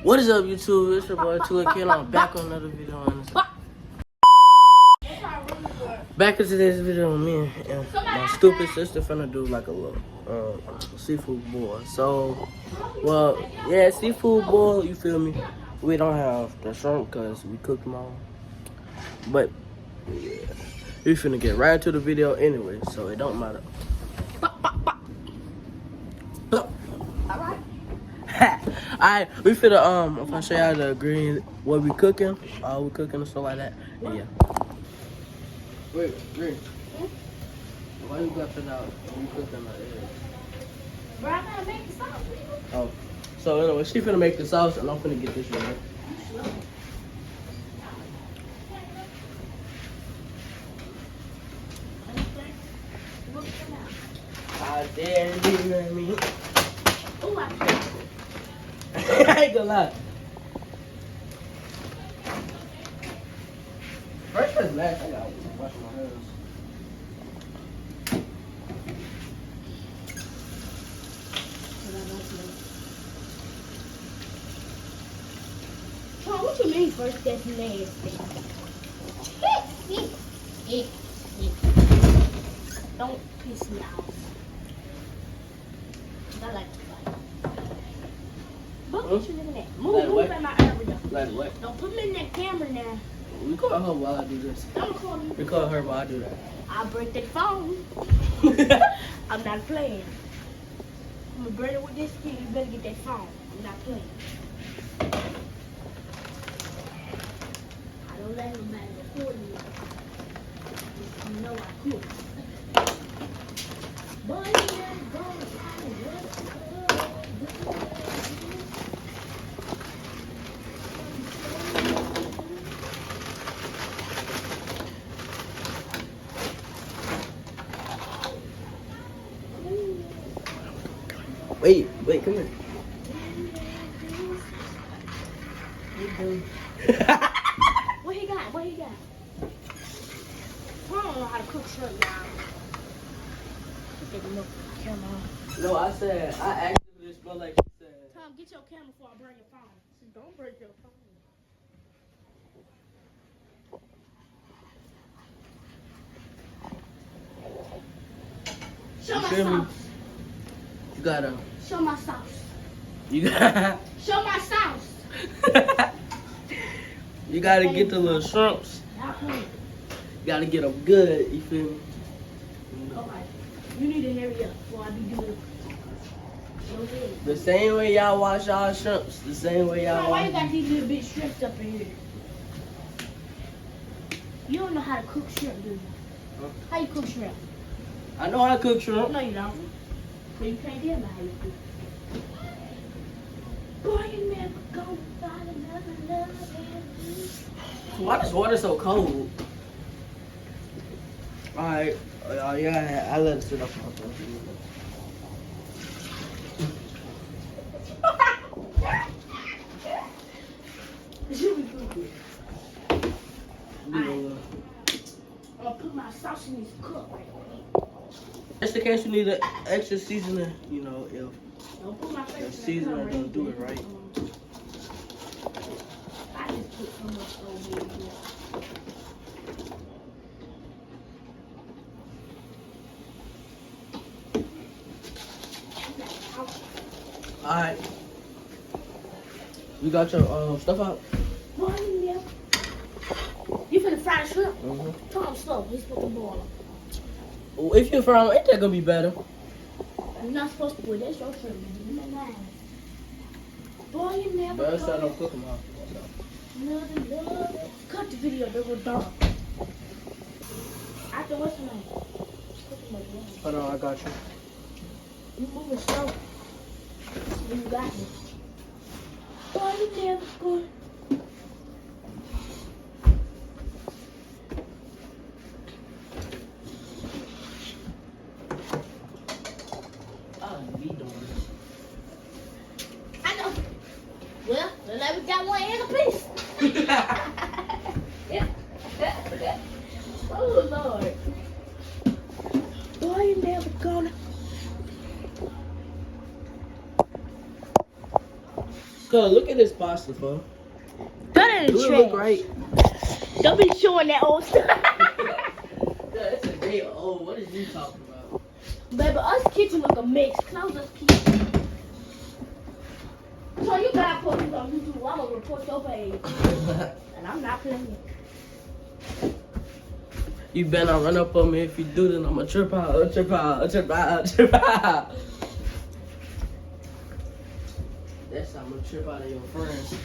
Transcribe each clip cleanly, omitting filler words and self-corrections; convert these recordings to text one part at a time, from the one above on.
What is up, YouTube? It's your boy 2Kid. I'm back on another video. Back in today's video, me and my stupid sister finna do like a little seafood boil. So, well, yeah, seafood boil. You feel me? We don't have the shrimp because we cooked them all. But yeah, we finna get right into the video anyway, so it don't matter. Alright, we finna I'm gonna show y'all the green what we cooking, we cooking and stuff like that. And yeah. Wait, green. Why you got that out? When you cooking like that? Bro, I gotta make the sauce. Oh. So anyway, she finna make the sauce and I'm finna get this ready. I dare you, know what I mean? Ooh, I I ain't gonna lie. First as last, I gotta wash my hands. Sean, what you mean first that's nasty? Don't piss me off. I like to fight. But what you looking at? Move at my area. Like what? Don't put me in that camera now. Record her while I do this. Don't record me. Record her while I do that. I'll break that phone. I'm not playing. I'm gonna burn it with this kid. You better get that phone. I'm not playing. I don't let nobody record me. You know I cook. Wait, come here. What he got? I don't know how to cook shrimp now. No, I said, I actively smell like you said. Tom, get your camera before I burn your phone. Don't break your phone. Show my sauce. You gotta. Show my sauce. You gotta. Show my sauce. You gotta get the little shrimps. You gotta get them good, you feel me? Alright. You need to hurry up before I be doing it. The same way y'all wash y'all shrimps, the same way y'all Why wash. you got these little bit shrimps up in here? You don't know how to cook shrimp, do you? Huh? How you cook shrimp? I know how to cook shrimp. No, you don't. So you can't tell me how you cook. Boy, you never go find another love. Why this water so cold? Alright, yeah, I let it sit up for a second. I'm gonna put my sauce in this cup right now. Just in case you need an extra seasoning, you know, if Don't put my the face seasoning don't do it right. I just put so much over here. Alright. You got your stuff out? Yeah. You finna fry the shrimp? Mm-hmm. Tom slow. He's supposed to boil them. If you fry them, ain't that gonna be better? You're not supposed to put that your shrimp. You know mine. Boy, you never Better go. start don't cook them off. Another love. Cut the video. They were dark. After what's the name? Cook them again. Hold on, I got you. You moving slow. You got me. Boy, you never go. I know. Well, then we got one and a piece. Yeah. Oh, Lord. Boy, you never gonna. Cause look at this pasta, bro. That ain't Do it trash. look right? Don't be showing that old stuff. Yeah, it's a day old. What is you talking about? Baby, us kitchen look a mix. Close us kitchen. So you gotta put this on YouTube. I'm gonna report your page. And I'm not playing. You better not run up on me. If you do, then I'm gonna trip out, trip out, trip out, trip out. That's how I'm gonna trip out of your friends.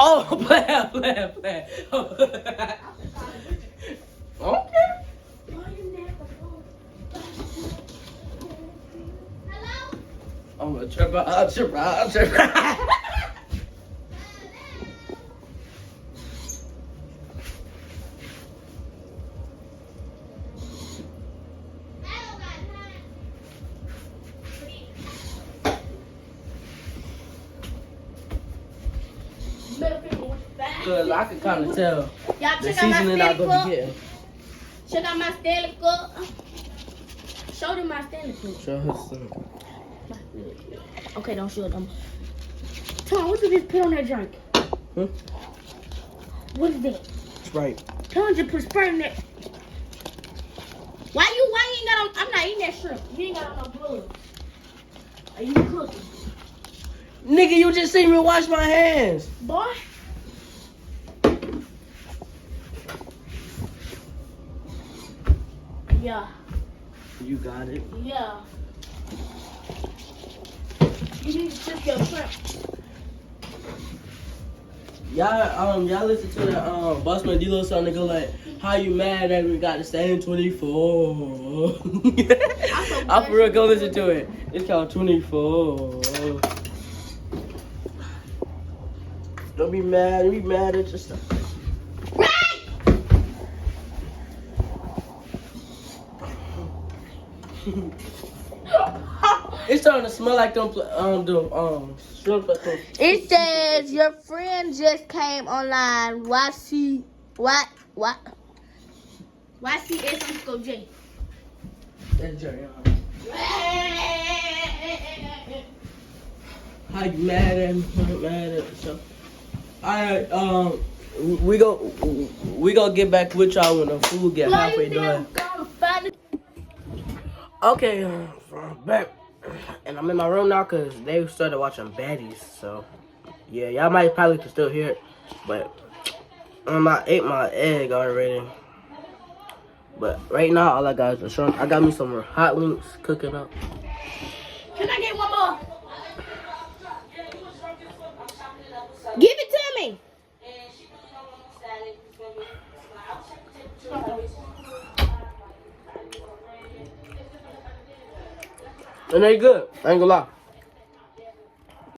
Oh, play. Okay. I'm gonna trip out, trip out, trip out. Cause I can kind of tell Y'all the check out my seasoning I Stanley gonna Cup. be getting. Check out my Stanley Cup. Show them my Stanley Cup. Show her some. Okay, don't show them. Tom, what did you just put on that drink? Hmm? What is that? Sprite. Tom just put Sprite in that. Why you ain't got on? I'm not eating that shrimp. You ain't got on no gloves. Are you cooking? Nigga, you just seen me wash my hands. Boy. Yeah. You got it. Yeah. You need to cook your shrimp. Y'all listen to that Bossman D-Lo song and go like, how you mad that we got the same 24? I for real go listen to it. It's called 24. Don't be mad. Be mad at yourself. It's starting to smell like them shrimp. It says your friend just came online. YC _J. That's Jerry. How you mad at me? Mad at yourself. Alright, we go get back with y'all when the food get halfway done. Okay, I'm back, and I'm in my room now because they started watching baddies. So yeah, y'all might probably can still hear it, but I ate my egg already. But right now, all I got is the shrimp. I got me some hot wings cooking up. Can I get one more? Give it to me. And they good. I ain't gonna lie.